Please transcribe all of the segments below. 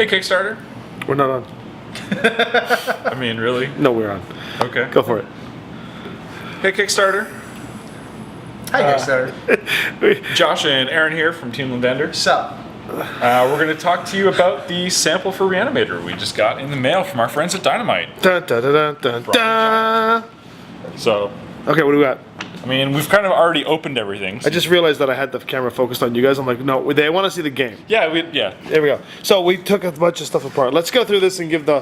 Hey, Kickstarter. We're not on. I mean, really? No, we're on. Okay. Go for it. Hey, Kickstarter. Hi, Kickstarter. Josh and Aaron here from Team Lindender. Sup? We're going to talk to you about the sample for ReAnimator we just got in the mail from our friends at Dynamite. Dun, dun, dun, dun, dun. So, Okay, what do we got? I mean, we've kind of already opened everything. I just realized that I had the camera focused on you guys. I'm like, no, they want to see the game. Yeah, There we go. So we took a bunch of stuff apart. Let's go through this and give the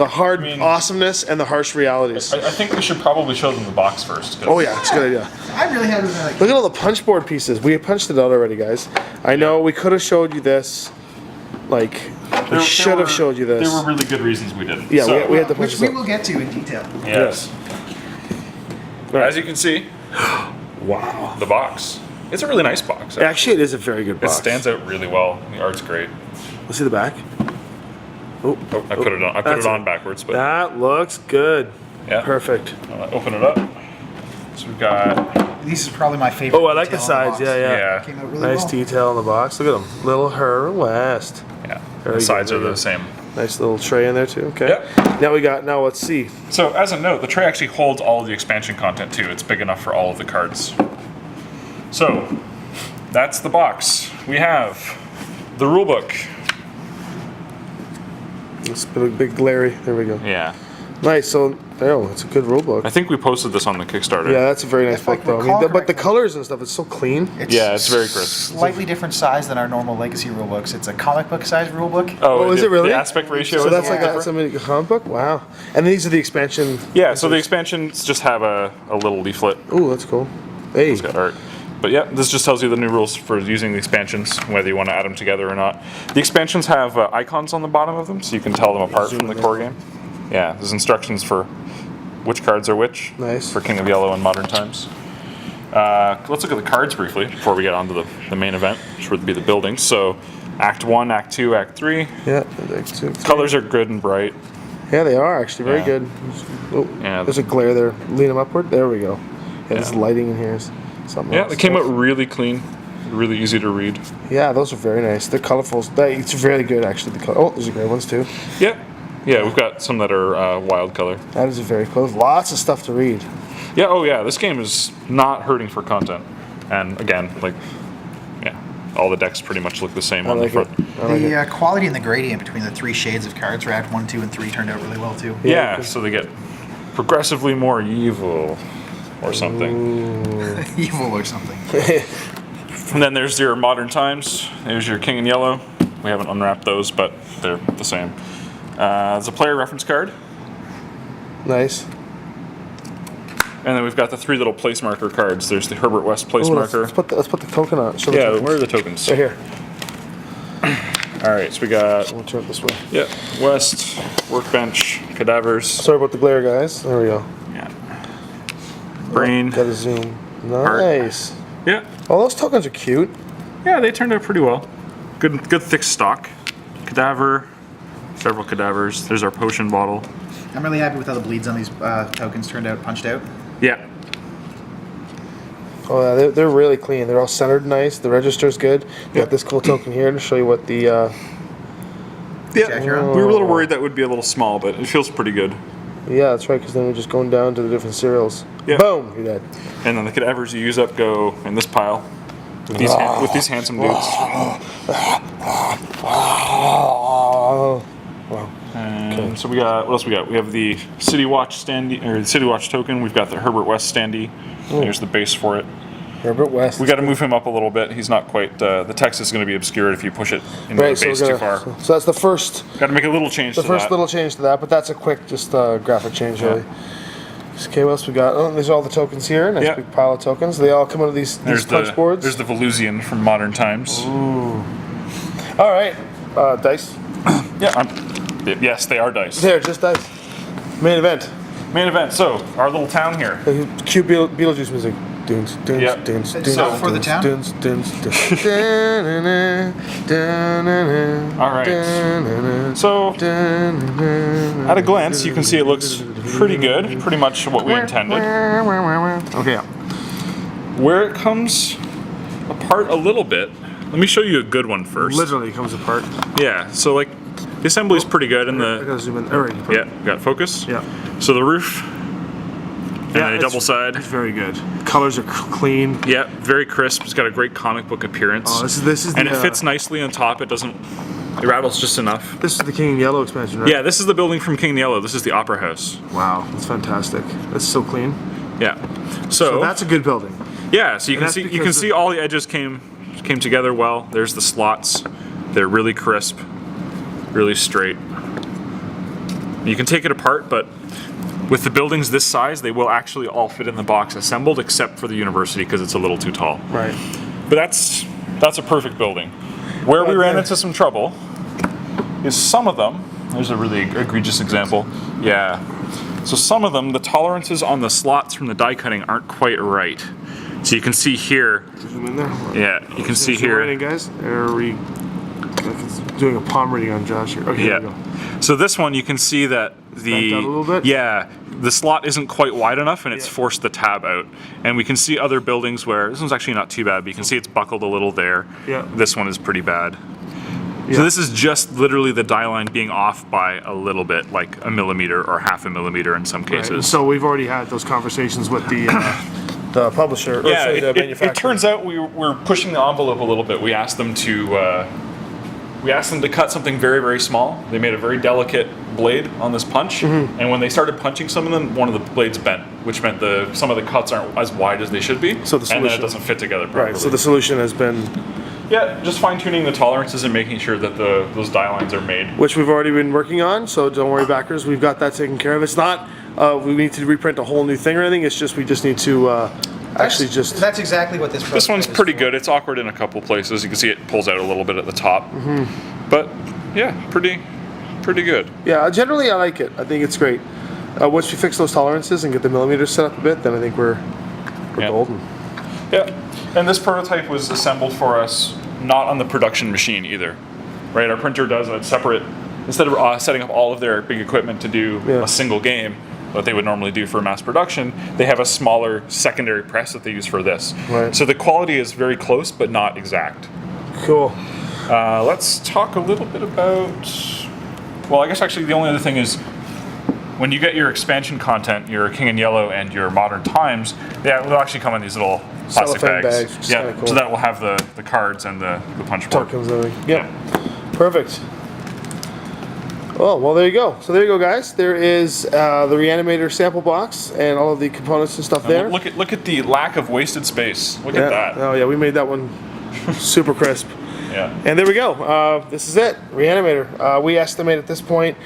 hard awesomeness and the harsh realities. I think we should probably show them the box first. Oh yeah, it's a good idea. I'm really happy with that. Look at all the punch board pieces. We punched it out already, guys. I know we could have showed you this. Like, we should have showed you this. There were really good reasons we didn't. Yeah, So, we had to punch Which this we out. will get to in detail. Yes. As you can see, Wow. the box. It's a really nice box. Actually, it is a very good It box. stands out really well. The art's great. Let's see the back. Oh, Oh, I put it on. I put That's it on it. backwards, but That looks good. yeah. Perfect. Open it up. So we've got This is probably my favorite. Oh, I like the detail in sides. box. Yeah. Came out really Nice well. detail on the box. Look at them. Little Her West. yeah. Very The sides good, are very the good. same. Nice little tray in there too. Okay. Yep. Now let's see. So as a note, the tray actually holds all of the expansion content too. It's big enough for all of the cards. So that's the box. We have the rulebook. It's a big glary. There we go. Yeah. Nice. So, it's a good rule book. I think we posted this on the Kickstarter. Yeah, that's a very nice If I book though. I recall mean, but the correctly- colors and stuff, it's so clean. Yeah, it's very crisp. Slightly different size than our normal Legacy rulebooks. It's a comic book size rulebook. Oh, is it really? The aspect ratio So is that's a like little that's different. a comic book. Wow. And these are the expansion. Yeah, so the expansions just have a little leaflet. Ooh, that's cool. Hey. It's got art. But yeah, this just tells you the new rules for using the expansions, whether you want to add them together or not. The expansions have icons on the bottom of them, so you can tell them apart from the core game. Yeah, there's instructions for which cards are which. Nice. For King of Yellow and Modern Times. Let's look at the cards briefly before we get on to the main event, which would be the buildings. So, Act 1, Act 2, Act 3. Yeah. Colors are good and bright. Yeah, they are actually very Yeah. good. Oh, Yeah. there's a glare there. Lean them upward. There we go. Yeah, this Yeah. lighting in here is something Yeah, else. they came out really clean, really easy to read. Yeah, those are very nice. They're colorful. It's really good actually. Oh, there's a gray ones too. Yeah. Yeah, we've got some that are wild color. That is a very cool. Lots of stuff to read. Yeah, oh yeah, this game is not hurting for content. And again, like, yeah, all the decks pretty much look the same on like the front. it. I like it. The quality and the gradient between the three shades of cards for Act 1, 2, and 3 turned out really well too. Yeah, so they get progressively more evil or something. Evil or something. And then there's your Modern Times. There's your King in Yellow. We haven't unwrapped those, but they're the same. There's a player reference card. Nice. And then we've got the three little place marker cards. There's the Herbert West place Ooh, marker. let's put the token on. Show the Yeah, tokens. where are the tokens? Right here. All right, so we got, We'll turn it this way. yeah, West, Workbench, Cadavers. Sorry about the glare, guys. There we go. Yeah. Brain. Got to zoom. Nice. Yeah. Oh, those tokens are cute. Yeah, they turned out pretty well. Good thick stock. Cadaver. Several cadavers. There's our potion bottle. I'm really happy with how the bleeds on these tokens turned out, punched out. Yeah. Oh, yeah, they're really clean. They're all centered nice. The register's good. You Yep. got this cool token here to show you what the. Yeah. Jack, you're on. We were a little worried that would be a little small, but it feels pretty good. Yeah, that's right. Because then we're just going down to the different cereals. Yeah. Boom, you're dead. And then the cadavers you use up go in this pile with these handsome dudes. Oh, wow. And so we got, what else we got? We have the City Watch standee, or the City Watch token. We've got the Herbert West standee. Here's the base for it. Herbert West. We got to move him up a little bit. He's not quite. The text is going to be obscured if you push it into the base too far. So that's the first Got to make a little change to that. little change to that, but that's a quick just graphic change really. Okay, what else we got? Oh, there's all the tokens here. Nice Yeah. big pile of tokens. They all come out of these punch boards. There's the Velusian from Modern Times. All right, dice. Yeah. Yes, they are dice. There, just dice. Main event. Main event. So our little town here. Cue Beetlejuice music. Dunes, dunes, Yeah. dunes, dunes, So for the dunes, town? dunes, dunes, dunes. Da-na-na, da-na-na, All right. da-na-na, So da-na-na. at a glance, you can see it looks pretty good. Pretty much what we intended. Okay. Where it comes apart a little bit. Let me show you a good one first. Literally comes apart. Yeah. So like The assembly's pretty good in I the. gotta zoom in. All right. Yeah, got focus. Yeah. So the roof. And a double side. It's very good. Colors are clean. Yeah, very crisp. It's got a great comic book appearance. Oh, this is and the, it fits nicely on top. It doesn't. It rattles just enough. This is the King in Yellow expansion, right? Yeah, this is the building from King in Yellow. This is the Opera House. Wow, that's fantastic. That's so clean. Yeah. So that's a good building. Yeah, so you And can that's see because all the edges came together well. There's the slots. They're really crisp, really straight. You can take it apart, but with the buildings this size, they will actually all fit in the box assembled, except for the university because it's a little too tall. Right. But that's a perfect building. Where we ran into some trouble is some of them. There's a really egregious example. Yeah. So some of them, the tolerances on the slots from the die cutting aren't quite right. So you can see here. Zoom in there. Yeah, you can see Zoom here. right in, guys. Doing a palm reading on Josh here. Okay, Yeah. here we go. So this one, you can see that Bent out a little bit? Yeah, the slot isn't quite wide enough, and it's forced the tab out. And we can see other buildings where this one's actually not too bad, but you can see it's buckled a little there. Yeah. This one is pretty bad. Yeah. So this is just literally the die line being off by a little bit, like a millimeter or half a millimeter in some cases. Right. So we've already had those conversations with the publisher. Or Yeah, sorry, the manufacturer. it turns out we're pushing the envelope a little bit. We asked them to cut something very, very small. They made a very delicate blade on this punch, and when they started punching some of them, one of the blades bent, which meant some of the cuts aren't as wide as they should be, So the and then it solution- doesn't fit together properly. Right. So the solution has been, just fine-tuning the tolerances and making sure that those die lines are made. which we've already been working on. So don't worry, backers. We've got that taken care of. It's not we need to reprint a whole new thing or anything. It's just we just need to actually just. That's exactly what this. This one's prototype is pretty for. good. It's awkward in a couple places. You can see it pulls out a little bit at the top, but yeah, pretty good. Yeah, generally I like it. I think it's great. Once we fix those tolerances and get the millimeters set up a bit, then I think we're Yeah. golden. Yeah, and this prototype was assembled for us not on the production machine either, right? Our printer does a separate, instead of setting up all of their big equipment to do Yeah. a single game, what they would normally do for mass production, they have a smaller secondary press that they use for this. Right. So the quality is very close, but not exact. Cool. Let's talk a little bit about, well, I guess actually the only other thing is, when you get your expansion content, your King in Yellow and your Modern Times, they'll actually come in these little plastic Cellophane bags. bags, which is Yeah, kinda cool. so that will have the cards and the punch board. Tokens. Yeah. Perfect. Oh, well, there you go. So there you go, guys. There is the ReAnimator sample box and all of the components and stuff there. Look at the lack of wasted space. Look at that. Oh, yeah, we made that one super crisp. Yeah. And there we go. This is it, ReAnimator. We estimate at this point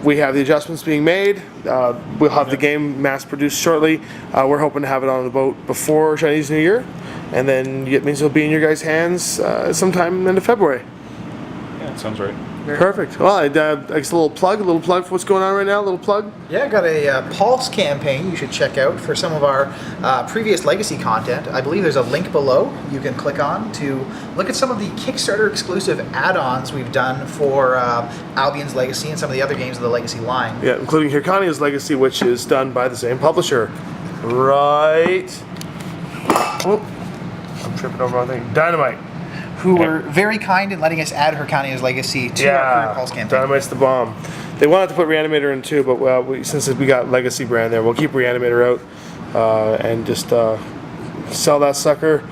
we have the adjustments being made. We'll have the game mass produced shortly. We're hoping to have it on the boat before Chinese New Year, and then it means it'll be in your guys' hands sometime in the end of February. Yeah, that sounds right. Perfect. Well, I guess a little plug for what's going on right now. A little plug. Yeah, got a Pulse campaign you should check out for some of our previous Legacy content. I believe there's a link below you can click on to look at some of the Kickstarter exclusive add-ons we've done for Albion's Legacy and some of the other games of the Legacy line. Yeah, including Hircania's Legacy, which is done by the same publisher. Right. Whoop. I'm tripping over on thing. Dynamite. Who were very kind in letting us add Hircania's Legacy to our current Pulse campaign. Dynamite's the bomb. They wanted to put ReAnimator in too, but since we got Legacy brand there, we'll keep ReAnimator out and just sell that sucker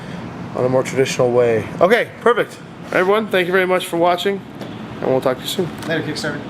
on a more traditional way. Okay, perfect. Everyone, thank you very much for watching, and we'll talk to you soon. Later, Kickstarter.